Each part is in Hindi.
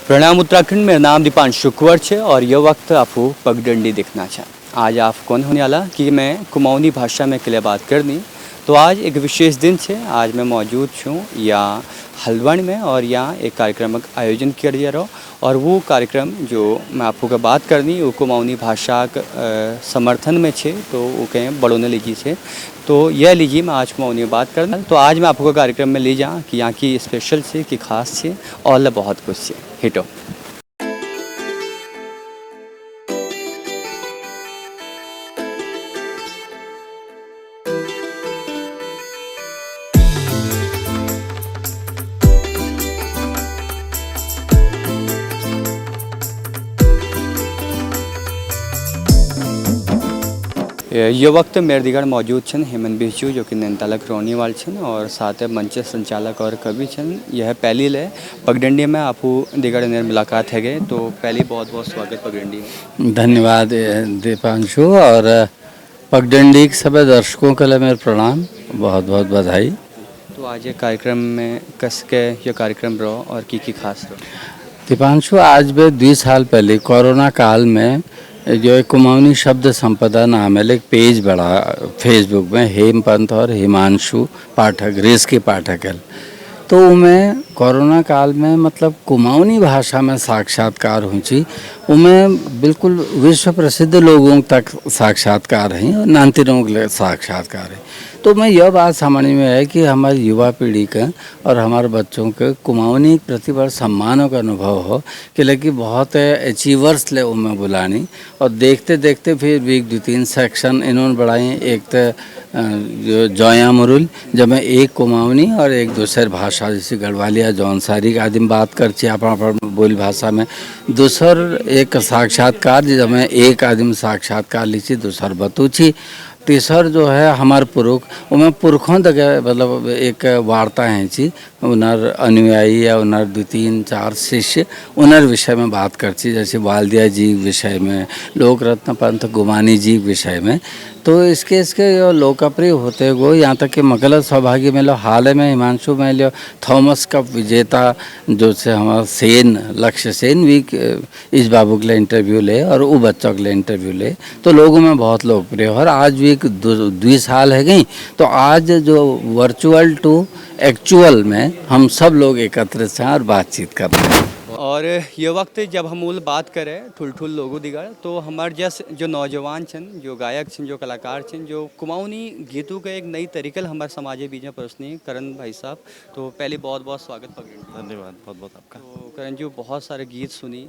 प्रणाम उत्तराखंड, मेरा नाम दीपांशु कुंवर है और यह वक्त आपको पगडंडी दिखना है। आज आप कौन होने वाला कि मैं कुमाऊनी भाषा में के लिए बात करनी। तो आज एक विशेष दिन है। आज मैं मौजूद हूँ या हल्द्वानी में और यहाँ एक कार्यक्रम का आयोजन किया जा रहा और वो कार्यक्रम जो मैं आपको का बात करनी वो कुमाऊनी भाषा समर्थन में छे। तो वो कहें बड़ों ने लीजिए छे। तो यह लीजिए मैं आज कुमाऊनी में बात करना। तो आज मैं आपको कार्यक्रम में ले जाऊँ कि यहाँ की स्पेशल से कि खास है और बहुत कुछ है। हिटो ये वक्त मेरे दिगर मौजूद छन हेमंत बिजू जो कि नैनीताल रोहनी वाल छन और साथ मंच संचालक और कवि छन। यह पहली ले पगडंडी में आपको दिगर ने मुलाकात है गए। तो पहली बहुत बहुत स्वागत पगडंडी में। धन्यवाद दीपांशु और पगडंडी के सभी दर्शकों के लिए मेरे प्रणाम, बहुत बहुत बधाई। तो आज ये कार्यक्रम में कस के ये कार्यक्रम रहो और की खास रहो दीपांशु, आज भी 2 साल पहले कोरोना काल में जो एक कुमाऊनी शब्द संपदा नाम है एक पेज बड़ा फेसबुक में हेमपंत और हिमांशु पाठक रेस के पाठक है। तो मैं कोरोना काल में मतलब कुमाऊनी भाषा में साक्षात्कार हुई उमें बिल्कुल विश्व प्रसिद्ध लोगों तक साक्षात्कार हैं और नांतिरों के साक्षात्कार है। तो मैं यह बात समझ में है कि हमारी युवा पीढ़ी का और हमारे बच्चों के कुमाऊनी के प्रति बड़ा सम्मानों का अनुभव हो कि लेकिन बहुत अचीवर्स ले उनमें बुलानी और देखते देखते फिर भी 2-3 सेक्शन इन्होंने बढ़ाई। एक तो जो जौया मुरुल जब मैं एक कुमाऊनी और एक दूसरे भाषा जैसे गढ़वालिया जौनसारी का आदमी बात करची अपना बोली भाषा में। दूसर एक साक्षात्कार जब मैं एक आदमी साक्षात्कार लीची दूसर बतूची। तीसर जो है हमारे पुरुष उनमें पुरखों तक मतलब एक वार्ता हैं ची उनर अनुयायी या उनर 2-3-4 शिष्य उनर विषय में बात करती जैसे वालदिया जी विषय में, लोक रत्न पंथ गुमानी जी विषय में। तो इसके लोकप्रिय होते हुए यहाँ तक कि मकलत सौभाग्य में लो हाल में हिमांशु में लो थॉमस कप विजेता जो से हमारा सेन लक्ष्य सेन भी इस बाबू के लिए इंटरव्यू ले और वो बच्चों के लिए इंटरव्यू ले। तो लोगों में बहुत लोकप्रिय और आज भी 2 साल है गई। तो आज जो वर्चुअल टू एक्चुअल में हम सब लोग एकत्रित हैं और बातचीत कर रहे हैं। और ये वक्त जब हम मूल बात करें ठुल लोगों दिगर तो हमारे जैसे जो नौजवान छन जो गायक छन जो कलाकार छन जो कुमाऊनी गीतों का एक नई तरीके हमारे समाज बीच में परोसनी करण भाई साहब। तो पहले बहुत बहुत स्वागत पगड़ी। धन्यवाद बहुत बहुत आपका। तो करण जी बहुत सारे गीत सुनी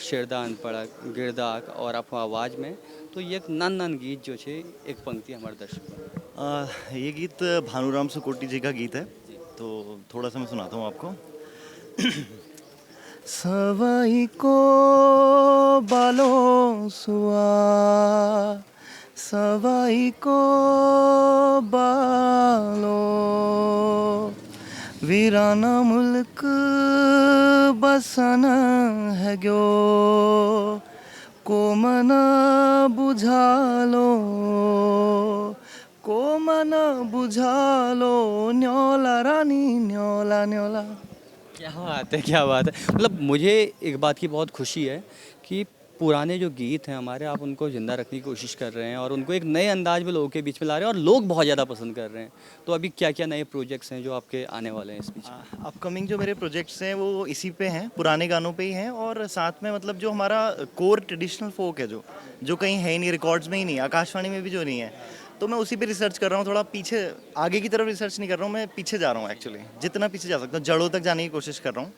शेरदान पड़क गिरदाक और आप आवाज़ में। तो ये एक नन गीत जो है एक पंक्ति हमारे दर्शक ये गीत भानुराम सुकोटी जी का गीत है। तो थोड़ा सा मैं सुनाता हूँ आपको। सवाई को बालो सुआ सवाई को बालो वीराना मुल्क बसना है गयो को मना बुझालो को मना बुझालो न्योला रानी न्योला न्योला। क्या बात है। मतलब मुझे एक बात की बहुत खुशी है कि पुराने जो गीत हैं हमारे आप उनको ज़िंदा रखने की कोशिश कर रहे हैं और उनको एक नए अंदाज में लोगों के बीच में ला रहे हैं और लोग बहुत ज़्यादा पसंद कर रहे हैं। तो अभी क्या क्या नए प्रोजेक्ट्स हैं जो आपके आने वाले हैं इस बीच? अपकमिंग जो मेरे प्रोजेक्ट्स हैं वो इसी पे हैं, पुराने गानों पे ही हैं और साथ में मतलब जो हमारा कोर ट्रेडिशनल फोक है जो कहीं है ही नहीं, रिकॉर्ड्स में ही नहीं, आकाशवाणी में भी जो नहीं है। तो मैं उसी पे रिसर्च कर रहा हूँ। थोड़ा पीछे आगे की तरफ रिसर्च नहीं कर रहा हूँ, मैं पीछे जा रहा हूँ। एक्चुअली जितना पीछे जा सकता हूँ जड़ों तक जाने की कोशिश कर रहा हूँ।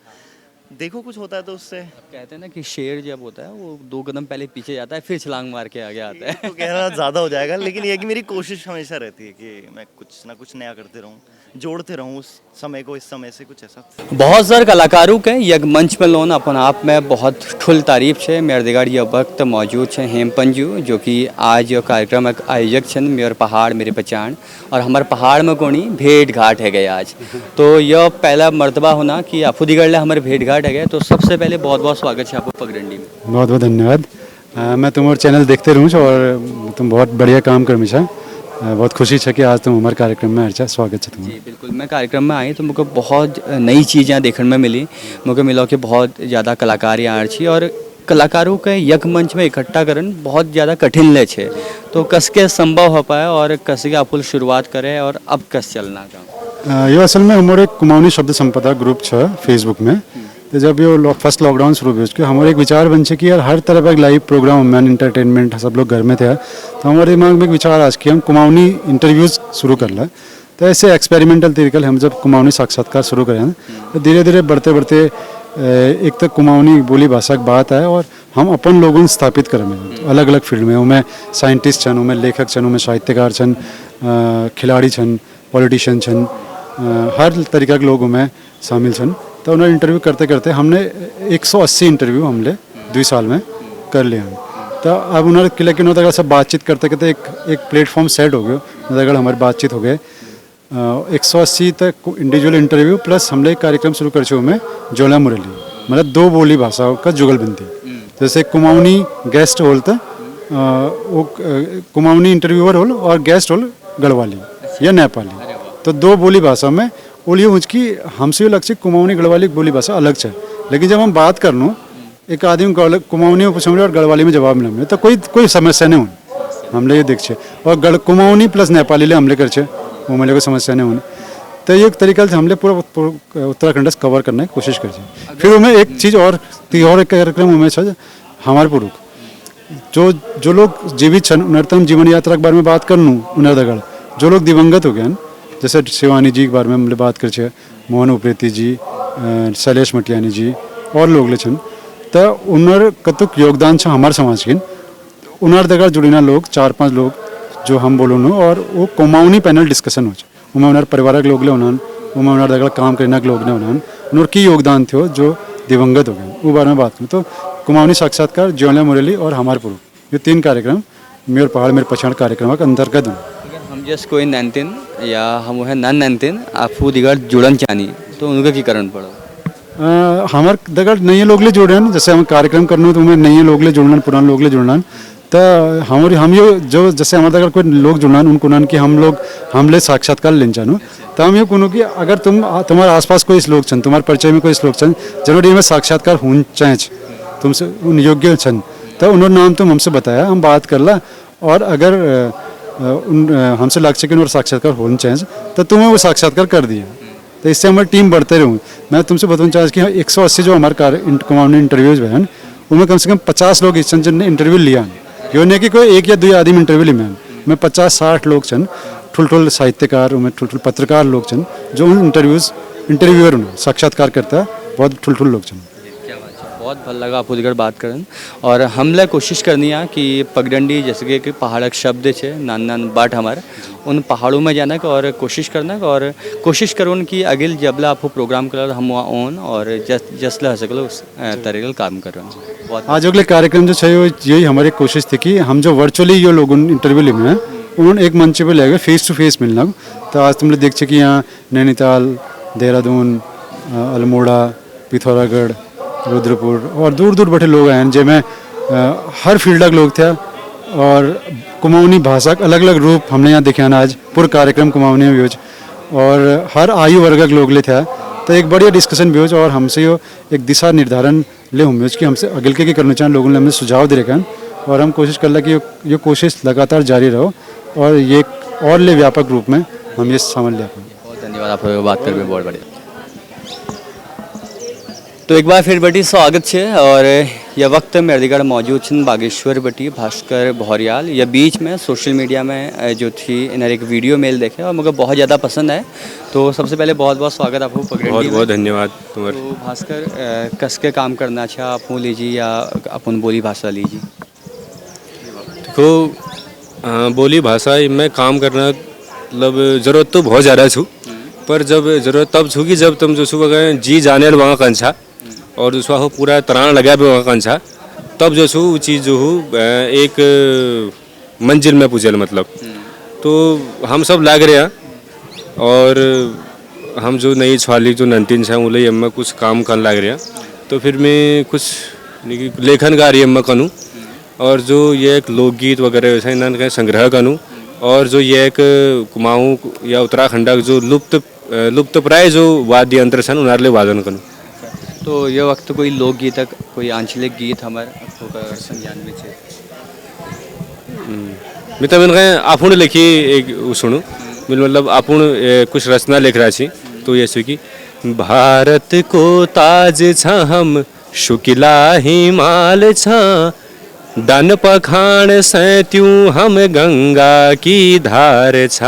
देखो कुछ होता है तो उससे। कहते हैं ना कि शेर जब होता है वो 2 कदम पहले पीछे जाता है फिर छलांग मार के आगे आता है। तो कहना ज़्यादा हो जाएगा लेकिन ये कि मेरी कोशिश हमेशा रहती है कि मैं कुछ ना कुछ नया करते रहूँ, जोड़ते रहूँ उस समय को इस समय से कुछ ऐसा। बहुत सारे कलाकारों के यज्ञ मंच में लोन अपन आप में बहुत ठुल तारीफ है। मेरे दिगाड़ ये वक्त मौजूद है हेमपंजू जो कि आज कार्यक्रम आयोजक छन मेरे पहाड़ मेरी पहचान और हमारे पहाड़ में कोनी भेंट घाट है गए आज। तो यह पहला मर्तबा होना कि आपू दिगड़ ले हमारे भेंट घाट है गए। तो सबसे पहले बहुत बहुत स्वागत है आपको पगडंडी में। बहुत बहुत धन्यवाद। मैं तुम्हारा चैनल देखते रहूँ और तुम बहुत बढ़िया काम कर मिशा बहुत खुशी है कि आज तुम हमारे कार्यक्रम में अर्चा स्वागत है तुम्हारा। जी बिल्कुल, मैं कार्यक्रम में आई तो मुझे बहुत नई चीज़ें देखने में मिली। मुझे मिला कि बहुत ज़्यादा कलाकार यहाँ छी और कलाकारों के यक मंच में इकट्ठा करन बहुत ज़्यादा कठिन ले छे। तो कस के संभव हो पाए और कस के आप शुरुआत करे और अब कस चलना का ये असल में हमारे कुमाऊनी शब्द संपदा ग्रुप है फेसबुक में। तो जब ये फर्स्ट लॉकडाउन शुरू हुई उसके हमारे एक विचार बन कि यार हर तरह का एक लाइव प्रोग्राम मैन एंटरटेनमेंट सब लोग घर में थे, तो हमारे दिमाग में एक विचार आज कि हम कुमाऊनी इंटरव्यूज़ शुरू कर लें। तो ऐसे एक्सपेरिमेंटल तरीके हम जब कुमाऊनी साक्षात्कार शुरू करें तो धीरे धीरे बढ़ते बढ़ते एक तक कुमाऊनी बोली भाषा की बात है और हम अपन लोगों स्थापित करें अलग अलग फील्ड में। उनमें साइंटिस्ट छन, उनमें लेखक छन, उनमें साहित्यकार छन, खिलाड़ी छन, पॉलिटिशियन छन, हर तरीका के लोग में शामिल छन। तो उन्हें इंटरव्यू करते करते हमने 180 इंटरव्यू हमने 2 साल में कर लिया। तो अब उन्होंने लेकिन उन्होंने सब बातचीत करते करते एक प्लेटफॉर्म सेट हो गया, उन्होंने हमारी बातचीत हो गए 180 तक इंडिविजुअल इंटरव्यू प्लस हमने एक कार्यक्रम शुरू कर में जोला मुरली, मतलब 2 बोली भाषाओं का जुगलबंदी। जैसे कुमाऊनी गेस्ट होल तो वो कुमाऊनी इंटरव्यूअर होल और गेस्ट होल गढ़वाली या नेपाली। तो 2 बोली भाषा में बोलिए मुझकी हमसे लक्ष्य कुमाऊनी गढ़वाली बोली भाषा अलग है, लेकिन जब हम बात करनो एक आदमी कुमाऊनी में पूछे और गढ़वाली में जवाब मिले तो कोई समस्या नहीं होनी हमले ये देख और कुमाऊनी प्लस नेपाली ले हमले कर वो मेरे को समस्या नहीं होनी। तो ये एक तरीका से हमले पूरा उत्तराखंड कवर करने की कोशिश कर। फिर उनमें एक चीज़ और एक कार्यक्रम उमें हमारे पूर्व जो लोग जीवित छन उनर्तम जीवन यात्रा के बारे में बात करनू उनर्दगढ़ जो लोग दिवंगत हो गए जैसे शिवानी जी के बारे में हमने बात कर मोहन उप्रेती जी, शैलेश मटियानी जी और लोग ले छन। तो उनर कतुक योगदान छ हमारे समाज के उनर दगड़ जुड़ीना लोग 4-5 लोग जो हम बोलो और वो कुमाऊनी पैनल डिस्कशन हो उनमें उनर परिवार के लोग ले उन्होंने उनर दगड़ काम करने के लोग ने उन्होंने की योगदान थे जो दिवंगत हो गए वो बारे में बात करूँ। तो कुमाऊनी साक्षात्कार, ज्योला मुरली और हमारे पूर्व ये 3 कार्यक्रम मेरे पहाड़ मेरे पछाड़ कार्यक्रम के अंतर्गत हूँ। हम जैसे कोई नैनतिन या हम है नन नैनतिन आपू दिगड़ जुड़न चाहनी तो उनके की करण पड़ो हमारे दगड़ नए लोग ले जुड़े हैं। जैसे हम कार्यक्रम करने तो उनमें नए लोग ले जुड़ना पुराने लोग ले जुड़ना। तो हम ये जो जैसे हमारे दगड़ कोई लोग जुड़ना उनको कि हमले साक्षात्कार लेन चाहूँ तो हम ये कहूँ कि अगर तुम्हारे आसपास कोई लोग छन तुम्हारे परिचय में कोई लोग छन जनवरी में साक्षात्कार होना चाहे तुमसे उन योग्य छन तो उन्होंने नाम तुम हमसे बताया हम बात कर ला और अगर हमसे लक्ष्य के साक्षात्कार होना चाहिए तो तुम्हें वो साक्षात्कार कर दिया। तो इससे हमारी टीम बढ़ते रहूँ। मैं तुमसे बताना चाहूँ कि 180 जो हमारे कुमाऊनी इंटरव्यूज हुए हैं उनमें कम से कम 50 लोग इस जिनने इंटरव्यू लिया यो नहीं कि कोई 1 या 2 आदमी इंटरव्यू ली मैं 50-60 लोग छन ठुल साहित्यकार उनमें ठुल पत्रकार लोग छन जो इंटरव्यूअर साक्षात्कार करता है बहुत ठुल लोग छन। बहुत भल लगा आपको दिगड़ बात करन और हमला कोशिश करनी है कि पगडंडी जैसे कि पहाड़क शब्द है नान नान बाट हमारे उन पहाड़ों में जाना का और कोशिश करना का और कोशिश करो कि अगिल जबला आपको प्रोग्राम कर हम वहाँ ओन और जसला हो सकल उस तरीके काम कर रहे हैं। बहुत आज अगले कार्यक्रम जो है यही हमारी कोशिश थी कि हम जो वर्चुअली ये लोग इंटरव्यू लिए हैं उन्होंने एक मंच पर ले गए फेस टू फेस मिलना। तो आज तुमने देख कि यहाँ नैनीताल, देहरादून, अल्मोड़ा, पिथौरागढ़, रुद्रपुर और दूर दूर बैठे लोग आए जिनमें हर फील्ड के लोग थे और कुमाऊनी भाषा का अलग अलग रूप हमने यहाँ दिखाना आज पूरा कार्यक्रम कुमाऊनी में भी और हर आयु वर्ग के लोग ले थे। तो एक बढ़िया डिस्कशन भी हो और हमसे यो एक दिशा निर्धारण ले हम कि हमसे अगल के करना चाहें लोगों ने हमें सुझाव दे रखा और हम कोशिश कर ला कि ये कोशिश लगातार जारी रहो और ये और ले व्यापक रूप में हम ये समझ लिया। बहुत धन्यवाद आपको बात करके बहुत बढ़िया। तो एक बार फिर बटी स्वागत है और यह वक्त मेरदीगढ़ मौजूद छन बागेश्वर बटी भास्कर भौरियाल या बीच में सोशल मीडिया में जो थी इन्हें एक वीडियो मेल देखे और मुझे बहुत ज़्यादा पसंद है। तो सबसे पहले बहुत बहुत स्वागत आपको पगडंडी। बहुत बहुत धन्यवाद तुम्हारे। तो भास्कर कस के काम करना अच्छा आप लीजिए या अपन बोली भाषा लीजिए। देखो बोली भाषा में काम करना मतलब ज़रूरत तो बहुत ज़्यादा छू पर जब ज़रूरत तब छू कि जब तुम जो छू अगर जी जाने वहाँ कंछा और दूसरा हो पूरा तरान लगा पे वहाँ कंछा तब जो छू वो चीज़ जो हो एक मंजिल में पूछल मतलब। तो हम सब लाग रहे हैं और हम जो नई छवाली जो नंतीन छा उले अम्मा कुछ काम कर लाग रहे हैं। तो फिर मैं कुछ लेखन कार्य अम्मा करूँ और जो ये एक लोकगीत वगैरह वैसा इन्हें संग्रह करूँ और जो ये एक कुमाऊँ या उत्तराखंड जो लुप्तप्राय जो वाद्य यंत्र छन उनारले वादन करूँ। तो ये वक्त कोई लोकगीत कोई आंचलिक गीत हमारे संज्ञान में छे। मैं तो मैंने आपुण लिखी एक सुनू मतलब आपुण कुछ रचना लिख रहा छी तो ये कि भारत को ताज छ हम शुकिला हिमाल छ डन पखाण सैत्यूं हम गंगा की धार छ।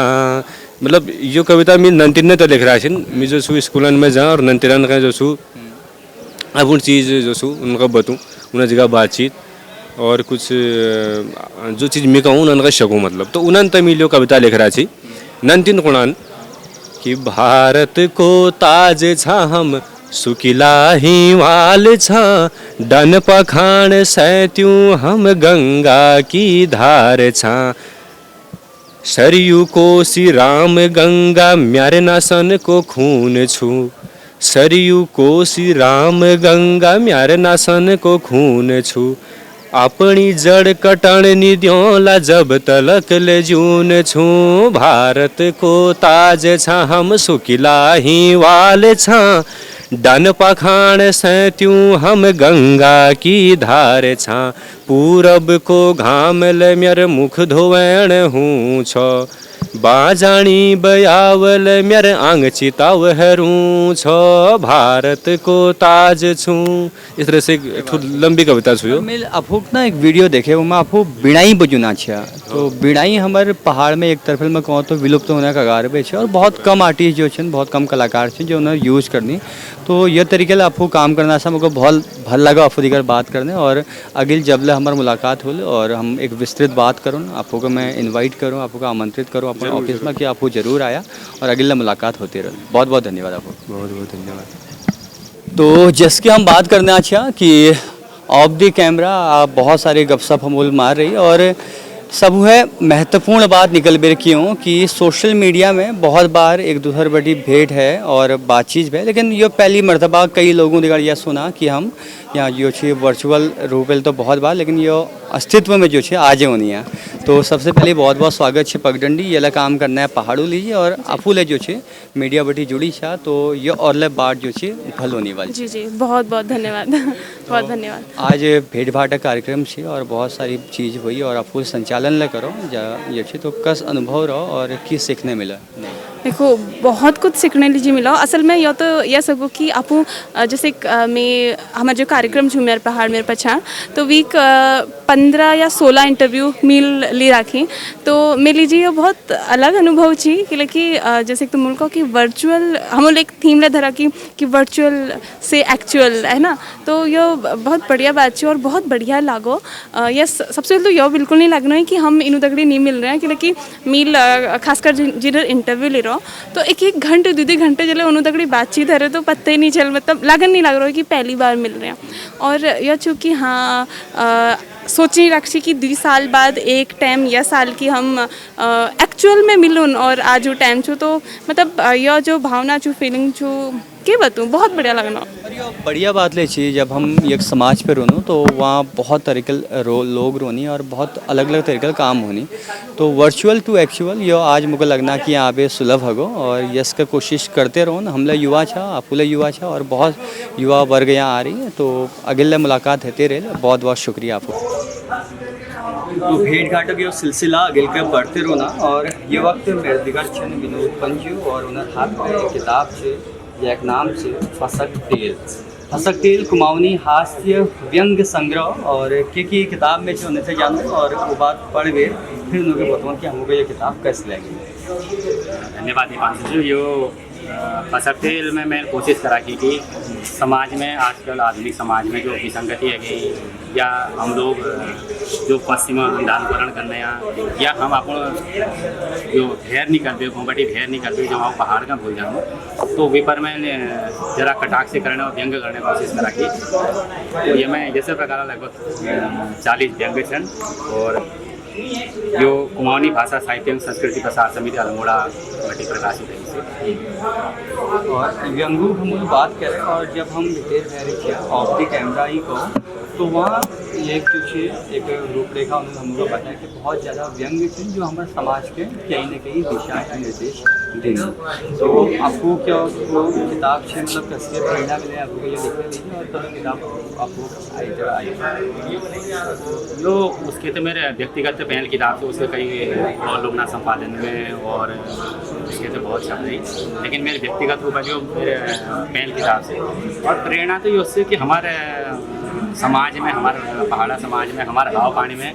मतलब यो कविता मैं नंतिन तो लिख रहा छी मैं जो छू स्कूलन में जा और नंतिरन का जो छू अपुण चीज़ जो छू उनका बतूँ उन जगह बातचीत और कुछ जो चीज़ मैं कहूँ उनका शकूँ मतलब तो उन्हन तमिलियो कविता लिख रहा छी नंतिन कुणान कि भारत को ताज छ हम सुकिला हिमाल छ डन पखाण सैत्यूं हम गंगा की धार छ सरयू कोसी राम गंगा म्यारे नासन को खून छू सरयू कोसी राम गंगा म्यारे नासन को खून छू अपनी जड़ कटण निद्योला जब तलक ले जून छू भारत को ताज छ हम सुकिला हिमाल छ डन पखाण सैत्यूं हम गंगा की धार छ पूरब को घाम ले मेर मुख धोवैण हूँ छो बाजाणी बयावल मेर आंग चिताव हरूं छो भारत को ताज छूं। इस तरह से एक लंबी कविता छू। मैं अफूक ना एक वीडियो देखे वो मैं आपको बिड़ाई बजुना छा तो बिड़ाई हमारे पहाड़ में एक तरफ में कहूँ तो विलुप्त होने का कगार पे छे और बहुत कम आर्टिस्ट जो छन बहुत कम कलाकार छे जो उन्हें यूज़ करनी तो ये तरीके से आपको काम करना सा मुझे बहुत भल लगा आपको दिगर बात करने और अगिल जबले हमारी मुलाकात हो और हम एक विस्तृत बात करूँ आपको को मैं इनवाइट करूँ आपको आमंत्रित करूँ अपने ऑफिस में कि आपको जरूर आया और अगले मुलाकात होती रहे। बहुत बहुत धन्यवाद आपको। बहुत बहुत धन्यवाद। तो जिसकी हम बात करने अच्छा कि ऑफ द कैमरा आप बहुत सारे गपशप हमूल मार रही और सब है महत्वपूर्ण बात निकल बेर की हूँ कि सोशल मीडिया में बहुत बार एक दूसरे बड़ी भेंट है और बातचीत है लेकिन ये पहली मरतबा कई लोगों ने यह सुना कि हम यहाँ जो छे वर्चुअल रूप तो बहुत बार लेकिन ये अस्तित्व में जो छे आज होनी है। तो सबसे पहले बहुत बहुत स्वागत है पगडंडी ये काम करना है पहाड़ों लीजिए और अफूले जो छे मीडिया बटी जुड़ी छा तो ये और बात जो छे भल होने वाली। जी जी बहुत बहुत धन्यवाद बहुत धन्यवाद। आज भेंट भाट कार्यक्रम छे और बहुत सारी चीज़ हुई और अफूल संचालन ले करो ये छे तो कस अनुभव रहो और की सीखने मिला। देखो बहुत कुछ सीखने लीजिए मिला असल में यह तो यह सकूँ कि आपू जैसे मैं हमारा जो कार्यक्रम छू मेरे पहाड़ मेरे पछाड़ तो वीक 15 या 16 इंटरव्यू मिल ली राखी तो मिल लीजिए ये बहुत अलग अनुभव छी कि जैसे तो मुल्कों की वर्चुअल हम एक थीम ले धरा कि वर्चुअल से एक्चुअल है ना तो यह बहुत बढ़िया बात है और बहुत बढ़िया लागो यह सबसे पहले तो यह बिल्कुल नहीं लगना है कि हम इन तगड़ी नहीं मिल रहे हैं कि मिल खासकर जिधर इंटरव्यू ले रहा तो एक घंटे 2 घंटे चले उन्होंने तगड़ी बातचीत है तो पता ही नहीं चल मतलब लागन नहीं लग रहा है कि पहली बार मिल रहे हैं और यह चूँकि हाँ सोच नहीं रखी कि 2 साल बाद एक टाइम या साल की हम एक्चुअल में मिलूँ और आज वो टाइम छू तो मतलब यह जो भावना छू फीलिंग छू के बताऊँ बहुत बढ़िया लगना। और ये बढ़िया बात ले चाहिए जब हम एक समाज पे रोनो तो वहाँ बहुत तरीके लोग रोनी और बहुत अलग अलग तरीके काम होनी तो वर्चुअल टू एक्चुअल ये आज मुझे लगना कि यहाँ पे सुलभ होगो और यस का कोशिश करते रहो ना हमला युवा छा अपुले युवा छा और बहुत युवा वर्ग यहाँ आ रही है तो अगले मुलाकात होते रहे बहुत बहुत शुक्रिया आपको। तो भेंट घाटों के सिलसिला अगिल के बढ़ते रोना और ये वक्त मेरे दिगर छन विनोद पंजू और उन्हें हाथ में एक किताब से एक नाम से फसक तेल कुमाऊनी हास्य व्यंग संग्रह और की किताब में जो उन्हें जानो और वो बात पढ़ गए फिर उन्होंने बताऊँ कि हमको ये किताब कैसे लगेगी। धन्यवाद दीपांशु जी। यो फसक तेल में मैं कोशिश करा कि समाज में आजकल आधुनिक समाज में जो विसंगति है गई या हम लोग जो पश्चिम अंधानुकरण करने या हम अपन जो धेर नहीं करते घूंघटी धेर नहीं करते जो हम पहाड़ का भूल जाऊँ तो वे पर मैं जरा कटाक्ष से करने और व्यंग करने की कोशिश करा कि तो ये मैं जैसे प्रकार लगभग 40 व्यंग छन और जो कुमाऊनी भाषा साहित्य संस्कृति प्रसार समिति अल्मोड़ा बटी प्रकाशित है और व्यंगू हम बात करें और जब हम ऑफ द कैमरा ही को तो वहाँ एक एक रूपरेखा उन्होंने हम लोग को बताया कि बहुत ज़्यादा व्यंग्य थे जो हमारे समाज के कहीं न कहीं दिशा निर्देश देंगे। तो आपको क्या वो किताब से मतलब कैसे प्रेरणा मिले आपको ये लिखने दीजिए और तो किताब आपको आई जो उसके तो मेरे व्यक्तिगत पहल किताब से उसके कई और लोग ना संपादन में और उसके तो बहुत छप रही, लेकिन मेरे व्यक्तिगत रूप में जो मेरे पहल किताब से और प्रेरणा तो ये उससे कि हमारे समाज में, हमारे पहाड़ा समाज में, हमारे हाव पानी में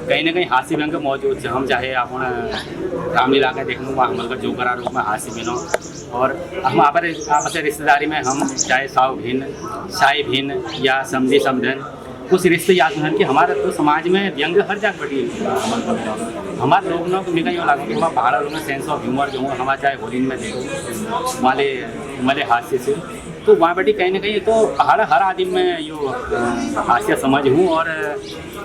कहीं ना कहीं हास्य व्यंग मौजूद है। हम चाहे आप रामलीला के देख लूँ वहाँ हमारे जोकरा रूप में हास्य मिलो, और हम आपस रिश्तेदारी में हम चाहे साव भिन्न, साई भिन्न या समझी समझन कुछ रिश्ते याद हैं कि हमारे तो समाज में व्यंग हर जगह बटी हमारे लोग ना तो मेरा यूँ लगा कि हमारे पहाड़ा लोग में सेंस ऑफ ह्यूमर जो हूँ हमारे चाहे होली में देखो वाले हास्य से, तो वहाँ बैठी कहीं ना कहीं तो पहाड़ा हर आदमी में यो हास्य समझ हूँ। और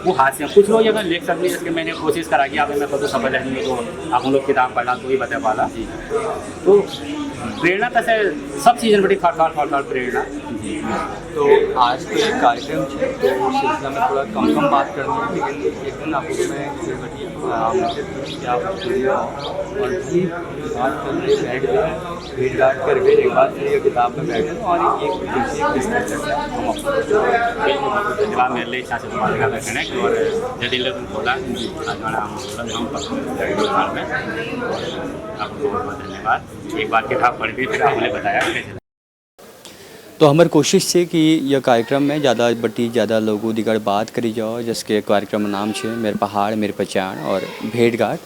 वो हास्य कुछ लोग अगर लेख सकते जैसे मैंने कोशिश करा कि आप मैं तो सफल है तो आप लोग किताब पढ़ा तो ही बता पाला। तो प्रेरणा कैसे सब चीज़ें बड़ी फाड़ प्रेरणा। तो आज के कार्यक्रम है तो उस सिलसिला में थोड़ा कम बात करनी है, लेकिन एक दिन आपको मैं और भी बात करने बैठ गए भेंट घाट करके एक बार फिर किताब में बैठे और एक हम धन्यवाद मेरे लिए इच्छा से कनेक्ट और यदि लोग बोला हम में आपको बहुत बहुत धन्यवाद। एक बार किताब पढ़ के फिर आपने बताया कैसे। तो हमारी कोशिश है कि यह कार्यक्रम में ज़्यादा लोगों दिगड़ बात करी जाओ, जिसके कार्यक्रम नाम है मेरे पहाड़ मेरे पहचान और भेंट घाट।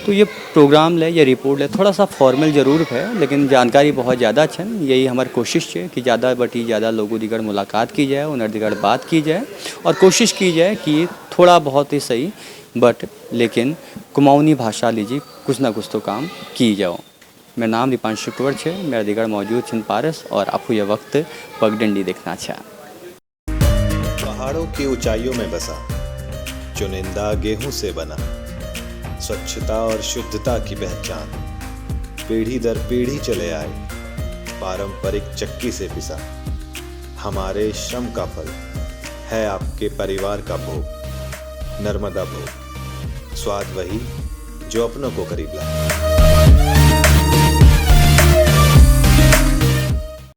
तो ये प्रोग्राम ले या रिपोर्ट ले थोड़ा सा फॉर्मल ज़रूर है, लेकिन जानकारी बहुत ज़्यादा अच्छे। यही हमारी कोशिश है कि ज़्यादा लोगों दिगड़ मुलाकात की जाए, उन्हें दिगड़ बात की जाए और कोशिश की जाए कि थोड़ा बहुत ही सही बट लेकिन कुमाऊनी भाषा लीजिए कुछ ना कुछ तो काम की जाओ। मेरा नाम दीपांशु कुंवर है, मेरा दिगड़ मौजूद छिन पारस और आपको यह वक्त पगडंडी देखना चाह। पहाड़ों की ऊंचाइयों में बसा चुनिंदा गेहूं से बना, स्वच्छता और शुद्धता की पहचान पीढ़ी दर पीढ़ी चले आए, पारंपरिक चक्की से पिसा हमारे श्रम का फल है आपके परिवार का भोग। नर्मदा भोग, स्वाद वही जो अपनों को करीब लाए।